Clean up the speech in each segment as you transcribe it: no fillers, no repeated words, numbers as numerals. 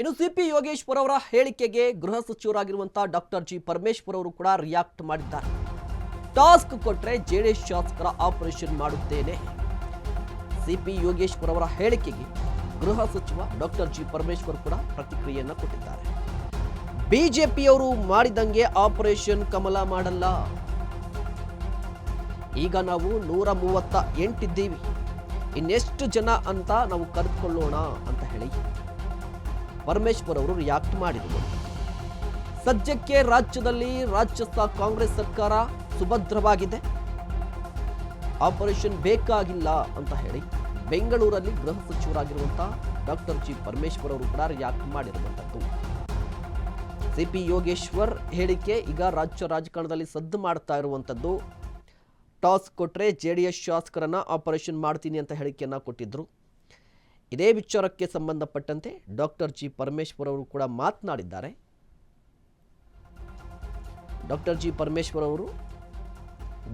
ಇನ್ನು ಸಿಪಿ ಯೋಗೇಶ್ವರ್ ಅವರ ಹೇಳಿಕೆಗೆ ಗೃಹ ಸಚಿವರಾಗಿರುವಂತಹ ಡಾಕ್ಟರ್ ಜಿ ಪರಮೇಶ್ವರ್ ಅವರು ಕೂಡ ರಿಯಾಕ್ಟ್ ಮಾಡಿದ್ದಾರೆ. ಟಾಸ್ಕ್ ಕೊಟ್ರೆ ಜೆಡಿಎಸ್ ಶಾಸಕರ ಆಪರೇಷನ್ ಮಾಡುತ್ತೇನೆ. ಸಿಪಿ ಯೋಗೇಶ್ವರ್ ಅವರ ಹೇಳಿಕೆಗೆ ಗೃಹ ಸಚಿವ ಡಾಕ್ಟರ್ ಜಿ ಪರಮೇಶ್ವರ್ ಕೂಡ ಪ್ರತಿಕ್ರಿಯೆಯನ್ನು ಕೊಟ್ಟಿದ್ದಾರೆ. ಬಿಜೆಪಿಯವರು ಮಾಡಿದಂಗೆ ಆಪರೇಷನ್ ಕಮಲ ಮಾಡಲ್ಲ. ಈಗ ನಾವು 138 ಇದ್ದೀವಿ, ಇನ್ನೆಷ್ಟು ಜನ ಅಂತ ನಾವು ಕರೆದುಕೊಳ್ಳೋಣ ಅಂತ ಹೇಳಿ ಪರಮೇಶ್ವರ್ ಅವರು ರಿಯಾಕ್ಟ್ ಮಾಡಿದರು. ಸದ್ಯಕ್ಕೆ ರಾಜ್ಯದಲ್ಲಿ ರಾಜ್ಯಸ್ಥ ಕಾಂಗ್ರೆಸ್ ಸರ್ಕಾರ ಸುಭದ್ರವಾಗಿದೆ, ಆಪರೇಷನ್ ಬೇಕಾಗಿಲ್ಲ ಅಂತ ಹೇಳಿ ಬೆಂಗಳೂರಲ್ಲಿ ಗೃಹ ಸಚಿವರಾಗಿರುವಂತಹ ಡಾಕ್ಟರ್ ಜಿ ಪರಮೇಶ್ವರ್ ಅವರು ಕೂಡ ರಿಯಾಕ್ಟ್ ಮಾಡಿರುವಂಥದ್ದು. ಸಿಪಿ ಯೋಗೇಶ್ವರ್ ಹೇಳಿಕೆ ಈಗ ರಾಜ್ಯ ರಾಜಕಾರಣದಲ್ಲಿ ಸದ್ದು ಮಾಡ್ತಾ ಇರುವಂಥದ್ದು. ಟಾಸ್ ಕೊಟ್ಟರೆ ಜೆಡಿಎಸ್ ಶಾಸಕರನ್ನ ಆಪರೇಷನ್ ಮಾಡ್ತೀನಿ ಅಂತ ಹೇಳಿಕೆಯನ್ನು ಕೊಟ್ಟಿದ್ರು. ಇದೇ ವಿಚಾರಕ್ಕೆ ಸಂಬಂಧಪಟ್ಟಂತೆ ಡಾಕ್ಟರ್ ಜಿ ಪರಮೇಶ್ವರ್ ಅವರು ಕೂಡ ಮಾತನಾಡಿದ್ದಾರೆ. ಡಾಕ್ಟರ್ ಜಿ ಪರಮೇಶ್ವರ್ ಅವರು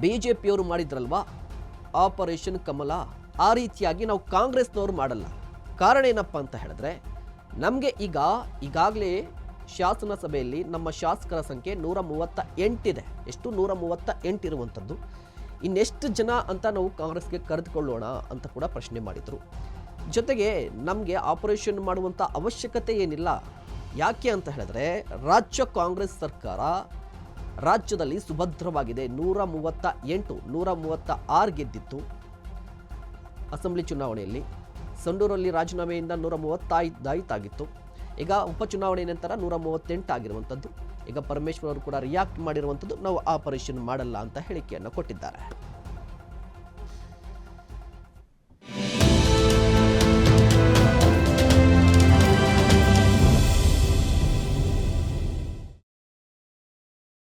ಬಿಜೆಪಿಯವರು ಮಾಡಿದ್ರಲ್ವಾ ಆಪರೇಷನ್ ಕಮಲ, ಆ ರೀತಿಯಾಗಿ ನಾವು ಕಾಂಗ್ರೆಸ್ನವರು ಮಾಡಲ್ಲ. ಕಾರಣ ಏನಪ್ಪ ಅಂತ ಹೇಳಿದ್ರೆ, ನಮಗೆ ಈಗಾಗಲೇ ಶಾಸನ ಸಭೆಯಲ್ಲಿ ನಮ್ಮ ಶಾಸಕರ ಸಂಖ್ಯೆ 138 ಇದೆ. ಎಷ್ಟು? 138 ಇರುವಂಥದ್ದು. ಇನ್ನೆಷ್ಟು ಜನ ಅಂತ ನಾವು ಕಾಂಗ್ರೆಸ್ಗೆ ಕರೆದುಕೊಳ್ಳೋಣ ಅಂತ ಕೂಡ ಪ್ರಶ್ನೆ ಮಾಡಿದರು. ಜೊತೆಗೆ ನಮಗೆ ಆಪರೇಷನ್ ಮಾಡುವಂಥ ಅವಶ್ಯಕತೆ ಏನಿಲ್ಲ. ಯಾಕೆ ಅಂತ ಹೇಳಿದ್ರೆ, ರಾಜ್ಯ ಕಾಂಗ್ರೆಸ್ ಸರ್ಕಾರ ರಾಜ್ಯದಲ್ಲಿ ಸುಭದ್ರವಾಗಿದೆ. 138, 136 ಗೆದ್ದಿತ್ತು ಅಸೆಂಬ್ಲಿ ಚುನಾವಣೆಯಲ್ಲಿ. ಸಂಡೂರಲ್ಲಿ ರಾಜೀನಾಮೆಯಿಂದ 135 ಆಗಿತ್ತು. ಈಗ ಉಪಚುನಾವಣೆ ನಂತರ 138 ಆಗಿರುವಂಥದ್ದು. ಈಗ ಪರಮೇಶ್ವರ್ ಅವರು ಕೂಡ ರಿಯಾಕ್ಟ್ ಮಾಡಿರುವಂಥದ್ದು, ನಾವು ಆಪರೇಷನ್ ಮಾಡಲ್ಲ ಅಂತ ಹೇಳಿಕೆಯನ್ನು ಕೊಟ್ಟಿದ್ದಾರೆ.